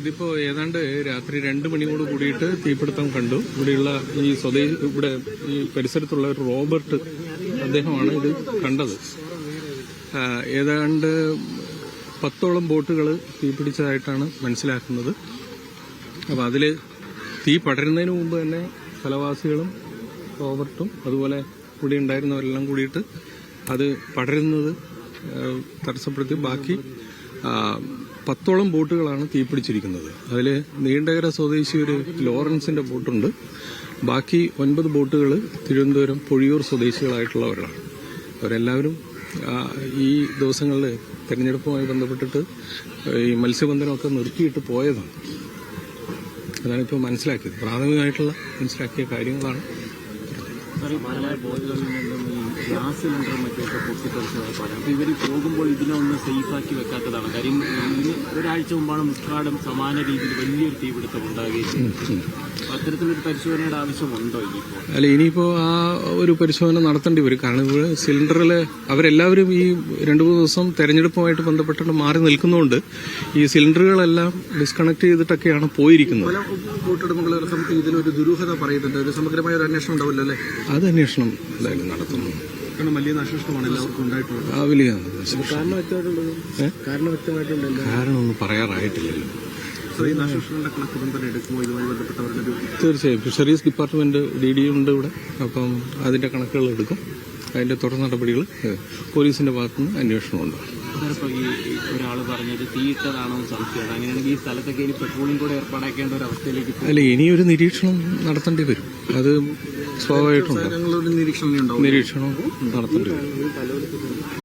ഇതിപ്പോ ഏതാണ്ട് രാത്രി 2 മണിയോട് കൂടിയിട്ട് തീപിടുത്തം കണ്ടു. ഇവിടെയുള്ള ഇവിടെ ഈ പരിസരത്തുള്ള ഒരു റോബർട്ട് അദ്ദേഹമാണ് ഇത് കണ്ടത്. ഏതാണ്ട് 10ഓളം ബോട്ടുകൾ തീപിടിച്ചതായിട്ടാണ് മനസ്സിലാക്കുന്നത്. അപ്പോൾ അതിൽ തീ പടരുന്നതിന് മുമ്പ് തന്നെ സ്ഥലവാസികളും റോബർട്ടും അതുപോലെ കൂടി ഉണ്ടായിരുന്നവരെല്ലാം കൂടിയിട്ട് അത് പടരുന്നത് തടസ്സപ്പെടുത്തി. ബാക്കി 10ഓളം ബോട്ടുകളാണ് തീപിടിച്ചിരിക്കുന്നത്. അതിൽ നീണ്ടകര സ്വദേശി ഒരു ലോറൻസിന്റെ ബോട്ടുണ്ട്. ബാക്കി 9 ബോട്ടുകൾ തിരുവനന്തപുരം പൊഴിയൂർ സ്വദേശികളായിട്ടുള്ളവരാണ്. അവരെല്ലാവരും ഈ ദിവസങ്ങളിൽ തെരഞ്ഞെടുപ്പുമായി ബന്ധപ്പെട്ടിട്ട് ഈ മത്സ്യബന്ധനമൊക്കെ നിർത്തിയിട്ട് പോയതാണ്. അതാണിപ്പോൾ മനസ്സിലാക്കിയത്. പ്രാഥമികമായിട്ടുള്ള മനസ്സിലാക്കിയ കാര്യങ്ങളാണ്. ഗ്യാസ് സിലിണ്ടറും മറ്റൊക്കെ പൊട്ടിത്തെറിച്ചതായി പറയാം. അപ്പോൾ ഇവർ പോകുമ്പോൾ ഇതിനൊന്ന് സേഫാക്കി വെക്കാത്തതാണ്. കാര്യം ഇതിന് ഒരാഴ്ച മുമ്പാണ് മുസ്കാടും സമാന രീതിയിൽ വലിയൊരു തീപിടുത്തം ഉണ്ടാകുകയും അത്തരത്തിലൊരു പരിശോധനയുടെ ആവശ്യമുണ്ടോ ഇനിയിപ്പോൾ? അല്ല, ഇനിയിപ്പോൾ ആ ഒരു പരിശോധന നടത്തേണ്ടി വരും. കാരണം ഇവിടെ സിലിണ്ടറിൽ അവരെല്ലാവരും ഈ 2-3 ദിവസം തെരഞ്ഞെടുപ്പുമായിട്ട് ബന്ധപ്പെട്ടിട്ട് മാറി നിൽക്കുന്നതുകൊണ്ട് ഈ സിലിണ്ടറുകളെല്ലാം ഡിസ്കണക്ട് ചെയ്തിട്ടൊക്കെയാണ് പോയിരിക്കുന്നത്. ഇതിലൊരു ദുരൂഹത പറയുന്നുണ്ട്. ഒരു സമഗ്രമായ ഒരു അന്വേഷണം ഉണ്ടാവില്ല അല്ലേ? അത് അന്വേഷണം എന്തായാലും നടത്തുന്നു. വലിയ നാശനഷ്ടമാണ് എല്ലാവർക്കും ഉണ്ടായിട്ടുള്ളത്. വലിയ കാരണം കാരണമൊന്നും പറയാറായിട്ടില്ലല്ലോ. തീർച്ചയായും ഫിഷറീസ് ഡിപ്പാർട്ട്മെന്റ് DD ഉണ്ട് ഇവിടെ. അപ്പം അതിന്റെ കണക്കുകൾ എടുക്കും. അതിന്റെ തുടർ നടപടികൾ പോലീസിന്റെ ഭാഗത്തുനിന്ന് അന്വേഷണമുണ്ട്. ഒരാൾ പറഞ്ഞത് തീയിട്ടതാണോ സംശയമാണ്. അങ്ങനെയാണെങ്കിൽ ഈ സ്ഥലത്തൊക്കെ ഇനി പെട്രോളിംഗ് കൂടെ ഏർപ്പാടാക്കേണ്ട ഒരു അവസ്ഥയിലേക്ക് അല്ല, ഇനിയൊരു നിരീക്ഷണം നടത്തേണ്ടി വരും. അത് സ്വാഭാവികമായിട്ടുണ്ട്. നിരീക്ഷണം നടത്തേണ്ടി വരും.